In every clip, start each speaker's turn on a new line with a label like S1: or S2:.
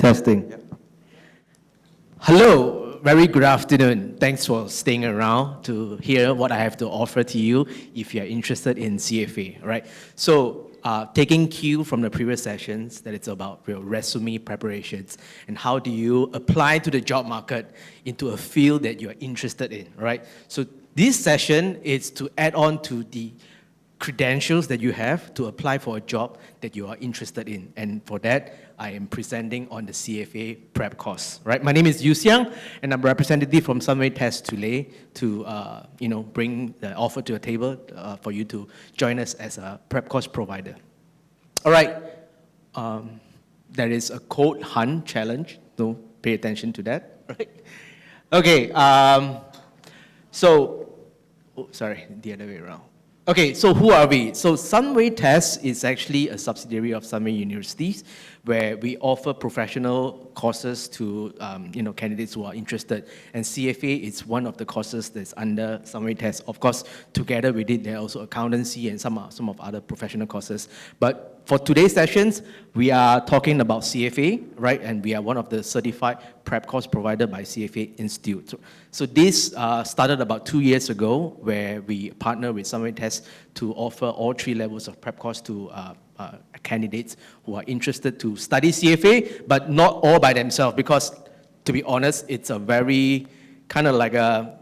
S1: Testing.
S2: Yep.
S3: Hello, very good afternoon. Thanks for staying around to hear what I have to offer to you if you're interested in CFA, right? So, taking cue from the previous sessions, that it's about your resume preparations and how do you apply to the job market into a field that you're interested in, right? So this session is to add on to the credentials that you have to apply for a job that you are interested in. And for that, I am presenting on the CFA prep course, right? My name is Xiang, and I'm a representative from Sunway TES today to, bring the offer to a table for you to join us as a prep course provider. All right, there is a code hunt challenge, so pay attention to that, right? Okay, the other way around. Okay, so who are we? So Sunway TES is actually a subsidiary of Sunway Universities, where we offer professional courses to candidates who are interested. And CFA is one of the courses that's under Sunway TES. Of course, together with it, there are also accountancy and some of other professional courses. But for today's sessions, we are talking about CFA, right? And we are one of the certified prep course provided by CFA Institute. So this started about 2 years ago, where we partner with Sunway TES to offer all 3 levels of prep course to candidates who are interested to study CFA, but not all by themselves, because to be honest, it's a very kind of like a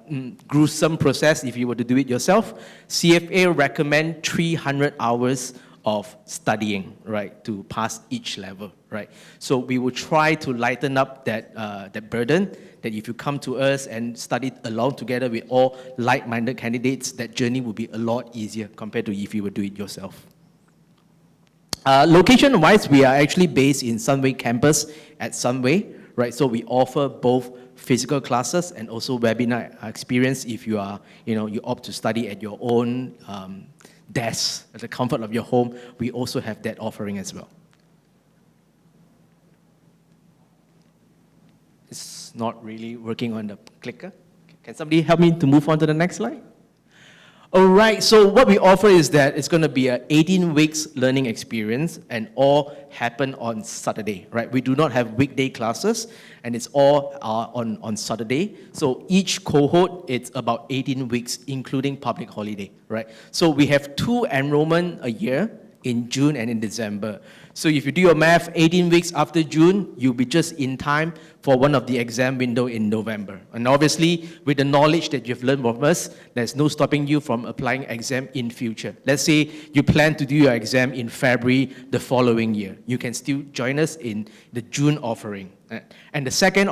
S3: gruesome process if you were to do it yourself. CFA recommend 300 hours of studying, right, to pass each level, right? So we will try to lighten up that burden, that if you come to us and study along together with all like-minded candidates, that journey will be a lot easier compared to if you would do it yourself. Location-wise, we are actually based in Sunway campus at Sunway, right? So we offer both physical classes and also webinar experience if you are, you opt to study at your own desk, at the comfort of your home. We also have that offering as well. It's not really working on the clicker. Can somebody help me to move on to the next slide? All right, so what we offer is that it's going to be an 18 weeks learning experience, and all happen on Saturday, right? We do not have weekday classes, and it's all on Saturday. So each cohort, it's about 18 weeks, including public holiday, right? So we have 2 enrollment a year, in June and in December. So if you do your math, 18 weeks after June, you'll be just in time for one of the exam window in November. And obviously, with the knowledge that you've learned from us, there's no stopping you from applying exam in future. Let's say you plan to do your exam in February the following year. You can still join us in the June offering. And the second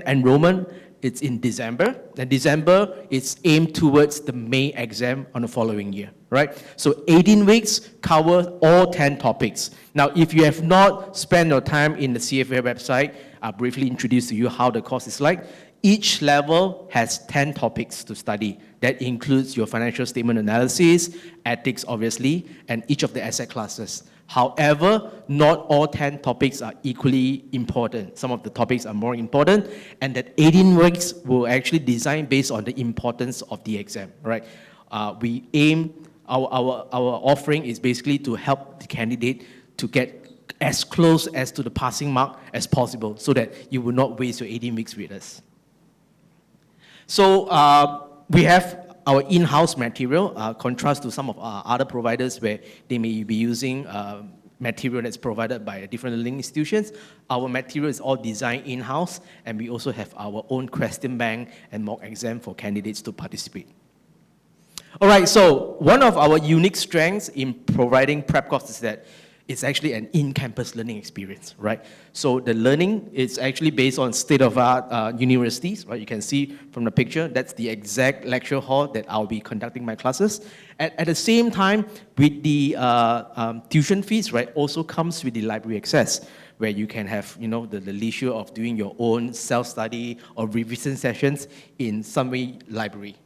S3: enrollment, it's in December. And December, it's aimed towards the May exam on the following year, right? So 18 weeks cover all 10 topics. Now, if you have not spent your time in the CFA website, I'll briefly introduce to you how the course is like. Each level has 10 topics to study. That includes your financial statement analysis, ethics, obviously, and each of the asset classes. However, not all 10 topics are equally important. Some of the topics are more important, and that 18 weeks will actually design based on the importance of the exam, right? We aim, our offering is basically to help the candidate to get as close as to the passing mark as possible so that you will not waste your 18 weeks with us. So we have our in-house material, contrast to some of our other providers where they may be using material that's provided by different learning institutions. Our material is all designed in-house, and we also have our own question bank and mock exam for candidates to participate. All right, so one of our unique strengths in providing prep courses is that it's actually an in-campus learning experience, right? So the learning is actually based on state-of-art universities, right? You can see from the picture, that's the exact lecture hall that I'll be conducting my classes. At the same time, with the tuition fees, right, also comes with the library access, where you can have, the leisure of doing your own self-study or revision sessions in Sunway Library.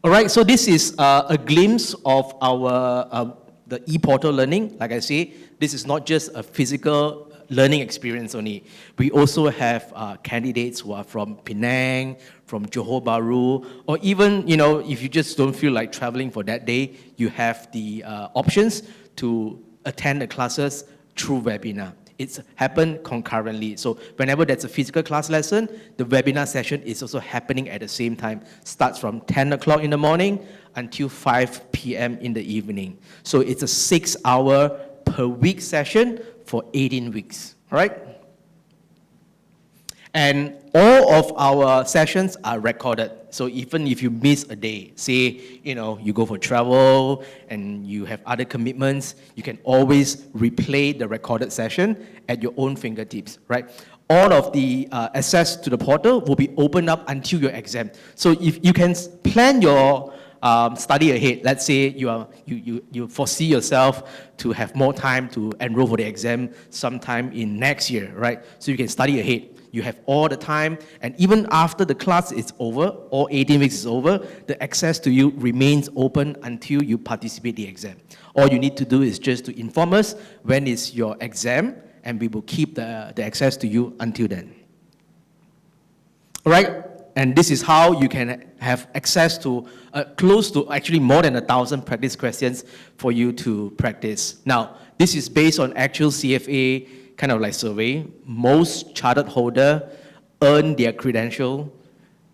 S3: All right, so this is a glimpse of our the e-portal learning. Like I say, this is not just a physical learning experience only. We also have candidates who are from Penang, from Johor Bahru, or even, if you just don't feel like traveling for that day, you have the options to attend the classes through webinar. It's happened concurrently. So whenever there's a physical class lesson, the webinar session is also happening at the same time. Starts from 10 o'clock in the morning until 5 p.m. in the evening. So it's a 6-hour per week session for 18 weeks, all right? And all of our sessions are recorded. So even if you miss a day, say, you go for travel and you have other commitments, you can always replay the recorded session at your own fingertips, right? All of the access to the portal will be opened up until your exam. So if you can plan your study ahead. Let's say you foresee yourself to have more time to enroll for the exam sometime in next year, right? So you can study ahead. You have all the time, and even after the class is over, or 18 weeks is over, the access to you remains open until you participate in the exam. All you need to do is just to inform us when is your exam, and we will keep the access to you until then. All right? And this is how you can have access to close to actually more than 1,000 practice questions for you to practice. Now, this is based on actual CFA kind of like survey. Most chartered holder earn their credential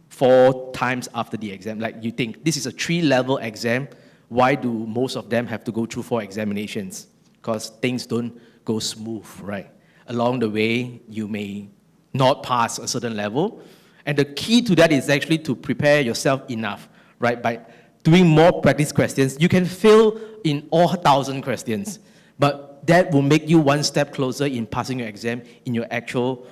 S3: 4 times after the exam. Like you think, this is a 3-level exam. Why do most of them have to go through 4 examinations? Because things don't go smooth, right? Along the way, you may not pass a certain level. And the key to that is actually to prepare yourself enough, right? By doing more practice questions, you can fail in all 1,000 questions, but that will make you one step closer in passing your exam in your actual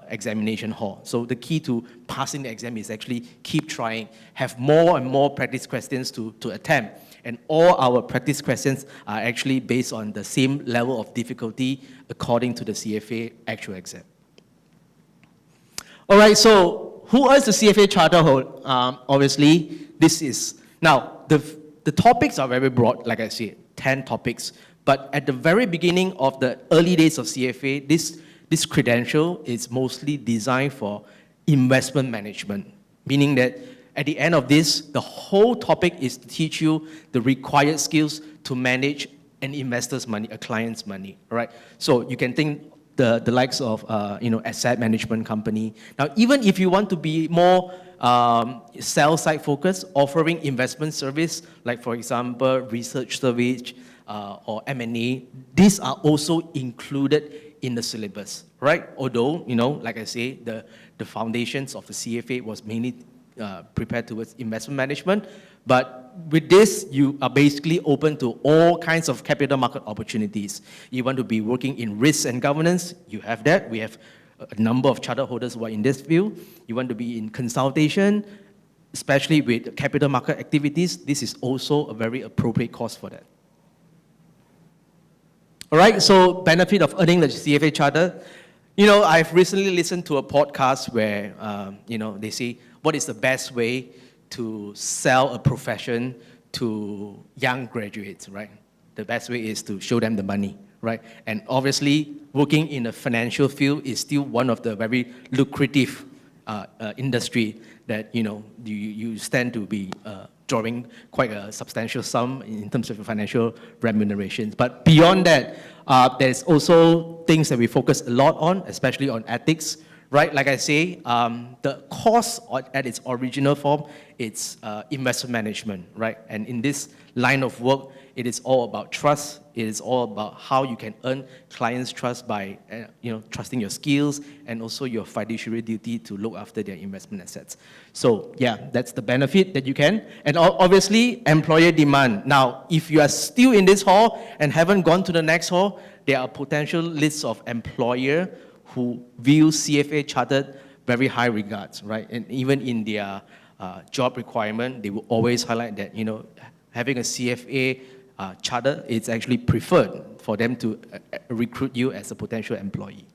S3: examination hall. So the key to passing the exam is actually keep trying, have more and more practice questions to attempt. And all our practice questions are actually based on the same level of difficulty according to the CFA actual exam. All right, so who is the CFA charter hold? Obviously, this is, now the topics are very broad, like I said, 10 topics. But at the very beginning of the early days of CFA, this credential is mostly designed for investment management, meaning that at the end of this, the whole topic is to teach you the required skills to manage an investor's money, a client's money, right? So you can think the likes of asset management company. Now, even if you want to be more sell side focused, offering investment service, like for example, research service, or M&A, these are also included in the syllabus, right? Although, like I say, the foundations of the CFA was mainly prepared towards investment management, but with this, you are basically open to all kinds of capital market opportunities. You want to be working in risk and governance, you have that. We have a number of charter holders who are in this field. You want to be in consultation, especially with capital market activities, this is also a very appropriate course for that. All right, so benefit of earning the CFA charter. I've recently listened to a podcast where, they say, what is the best way to sell a profession to young graduates, right? The best way is to show them the money, right? And obviously, working in the financial field is still one of the very lucrative industry that, you stand to be drawing quite a substantial sum in terms of financial remunerations. But beyond that, there's also things that we focus a lot on, especially on ethics, right? Like I say, the course at its original form, it's investment management, right? And in this line of work, it is all about trust. It is all about how you can earn clients' trust by, trusting your skills and also your fiduciary duty to look after their investment assets. So yeah, that's the benefit that you can. And obviously, employer demand. Now, if you are still in this hall and haven't gone to the next hall, there are potential lists of employer who view CFA chartered very high regards, right? And even in their job requirement, they will always highlight that, having a CFA charter is actually preferred for them to recruit you as a potential employee.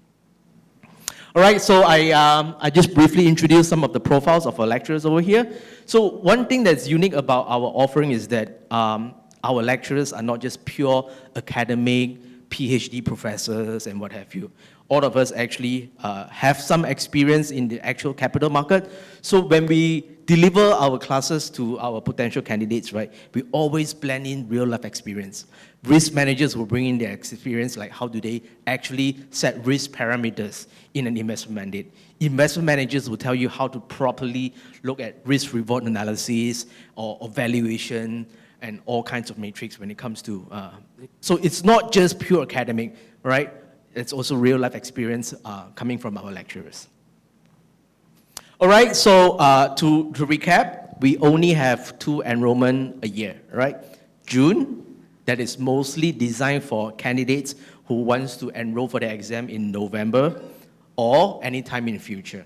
S3: All right, so I just briefly introduced some of the profiles of our lecturers over here. So one thing that's unique about our offering is that our lecturers are not just pure academic, PhD professors and what have you. All of us actually have some experience in the actual capital market. So when we deliver our classes to our potential candidates, right, we always blend in real-life experience. Risk managers will bring in their experience, like how do they actually set risk parameters in an investment mandate. Investment managers will tell you how to properly look at risk-reward analysis or valuation and all kinds of metrics when it comes to, so it's not just pure academic, right? It's also real-life experience coming from our lecturers. All right, so to recap, we only have 2 enrollment a year, right? June, that is mostly designed for candidates who wants to enroll for the exam in November or anytime in the future.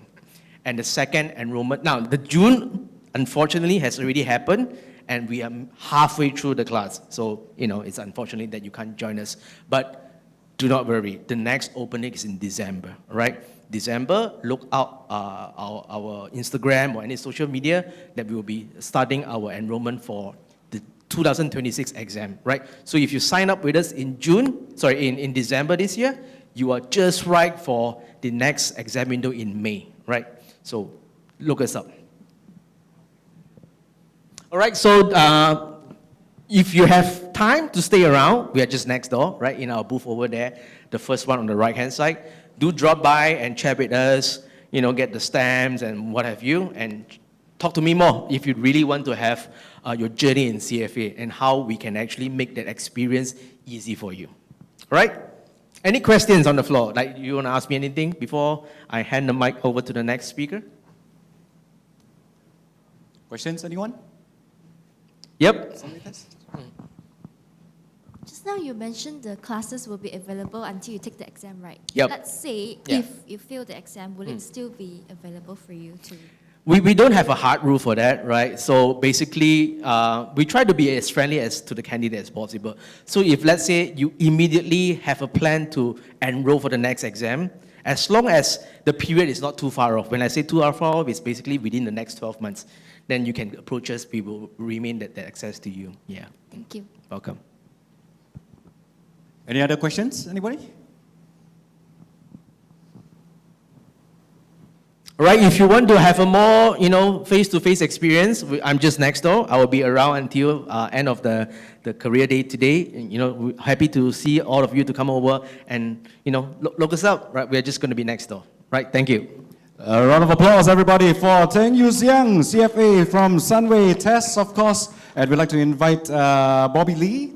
S3: And the second enrollment, now the June, unfortunately, has already happened, and we are halfway through the class. So, it's unfortunate that you can't join us. But do not worry, the next opening is in December, right? December, look out our Instagram or any social media that we will be starting our enrollment for the 2026 exam, right? So if you sign up with us in in December this year, you are just right for the next exam window in May, right? So look us up. All right, so if you have time to stay around, we are just next door, right, in our booth over there, the first one on the right-hand side. Do drop by and chat with us, get the stamps and what have you, and talk to me more if you really want to have your journey in CFA and how we can actually make that experience easy for you. All right? Any questions on the floor? Like, you want to ask me anything before I hand the mic over to the next speaker?
S1: Questions, anyone?
S3: Yep.
S2: Just now you mentioned the classes will be available until you take the exam, right?
S3: Yep.
S2: Let's say if you fail the exam, will it still be available for you to?
S3: We don't have a hard rule for that, right? So basically, we try to be as friendly to the candidate as possible. So if, let's say, you immediately have a plan to enroll for the next exam, as long as the period is not too far off. When I say too far off, it's basically within the next 12 months. Then you can approach us. We will remain that access to you. Yeah.
S2: Thank you.
S3: Welcome.
S1: Any other questions, anybody?
S3: All right, if you want to have a more, face-to-face experience, I'm just next door. I will be around until end of the career day today. We're happy to see all of you to come over and, look us up, right? We're just going to be next door, right? Thank you.
S1: A round of applause, everybody, for Teng Xiang, CFA from Sunway TES, of course. And we'd like to invite Bobby Lee